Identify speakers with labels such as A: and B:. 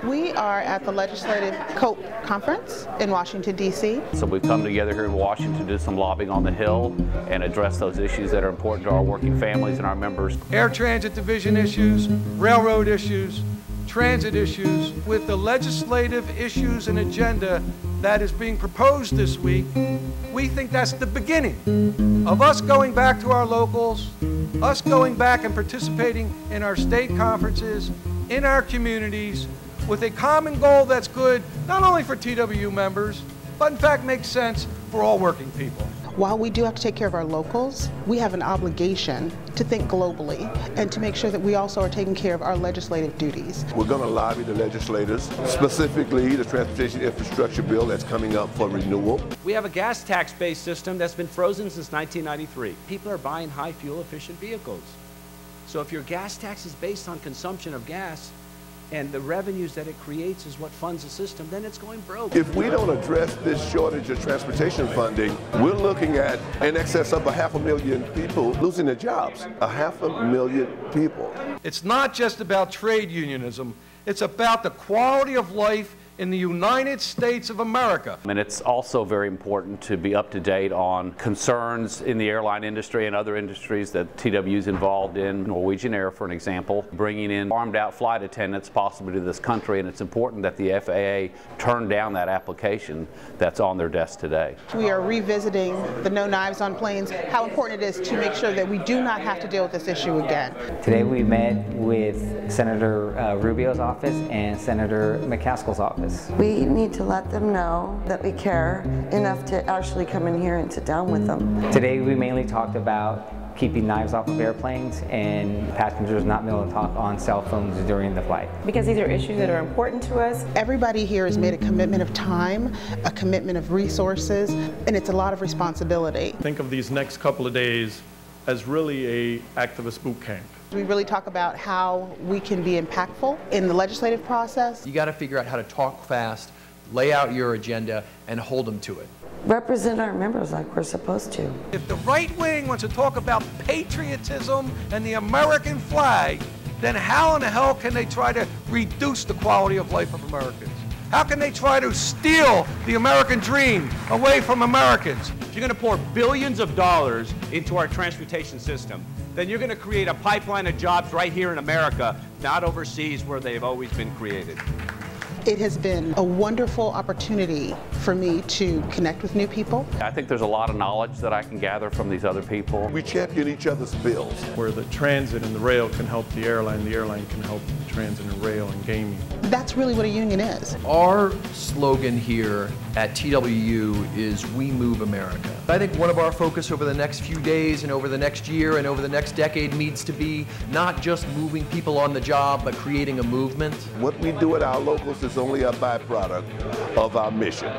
A: We are at the Legislative COPE Conference in Washington, D.C.
B: So we've come together here in Washington to do some lobbying on the Hill and address those issues that are important to our working families and our members.
C: Air transit division issues, railroad issues, transit issues. With the legislative issues and agenda that is being proposed this week, we think that's the beginning of us going back to our locals, us going back and participating in our state conferences, in our communities, with a common goal that's good not only for TWU members, but in fact makes sense for all working people.
A: While we do have to take care of our locals, we have an obligation to think globally and to make sure that we also are taking care of our legislative duties.
D: We're going to lobby the legislators, specifically the transportation infrastructure bill that's coming up for renewal.
E: We have a gas tax-based system that's been frozen since 1993. People are buying high fuel efficient vehicles. So if your gas tax is based on consumption of gas, and the revenues that it creates is what funds the system, then it's going broke.
D: If we don't address this shortage of transportation funding, we're looking at in excess of 500,000 people losing their jobs. 500,000 people.
C: It's not just about trade unionism, it's about the quality of life in the United States of America.
B: And it's also very important to be up to date on concerns in the airline industry and other industries that TWU is involved in. Norwegian Air, for an example, bringing in armed out flight attendants possibly to this country, and it's important that the FAA turn down that application that's on their desk today.
A: We are revisiting the no knives on planes, how important it is to make sure that we do not have to deal with this issue again.
F: Today we met with Senator Rubio's office and Senator McCaskill's office.
G: We need to let them know that we care enough to actually come in here and sit down with them.
F: Today we mainly talked about keeping knives off of airplanes and passengers not being able to talk on cell phones during the flight.
H: Because these are issues that are important to us.
A: Everybody here has made a commitment of time, a commitment of resources, and it's a lot of responsibility.
I: Think of these next couple of days as really a activist boot camp.
A: We really talk about how we can be impactful in the legislative process.
J: You got to figure out how to talk fast, lay out your agenda, and hold them to it.
G: Represent our members like we're supposed to.
C: If the right wing wants to talk about patriotism and the American flag, then how in the hell can they try to reduce the quality of life of Americans? How can they try to steal the American dream away from Americans?
E: If you're going to pour billions of dollars into our transportation system, then you're going to create a pipeline of jobs right here in America, not overseas where they've always been created.
A: It has been a wonderful opportunity for me to connect with new people.
B: I think there's a lot of knowledge that I can gather from these other people.
D: We champion each other's bills.
I: Where the transit and the rail can help the airline can help the transit and rail and gaming.
A: That's really what a union is.
J: Our slogan here at TWU is "We Move America." I think one of our focus over the next few days and over the next year and over the next decade needs to be not just moving people on the job, but creating a movement.
D: What we do at our locals is only a byproduct of our mission.